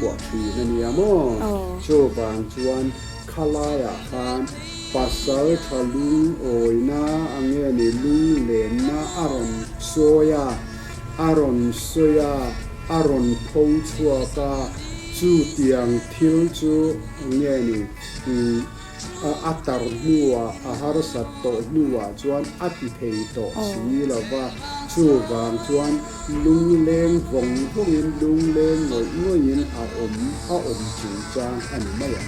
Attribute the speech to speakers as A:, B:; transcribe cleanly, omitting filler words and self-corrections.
A: quả thủy nên nhà mò cho vàng chuan khalaya khan pasal thalung oina ange ni lung len na aron soya aron phou chua ka chu tiang thil chu nge ni atar nuwa ahar sat to nuwa chuan ati thei to si lawa chu wang chuan lung leng vong in lung leng ngoi in a om chu chang ani maya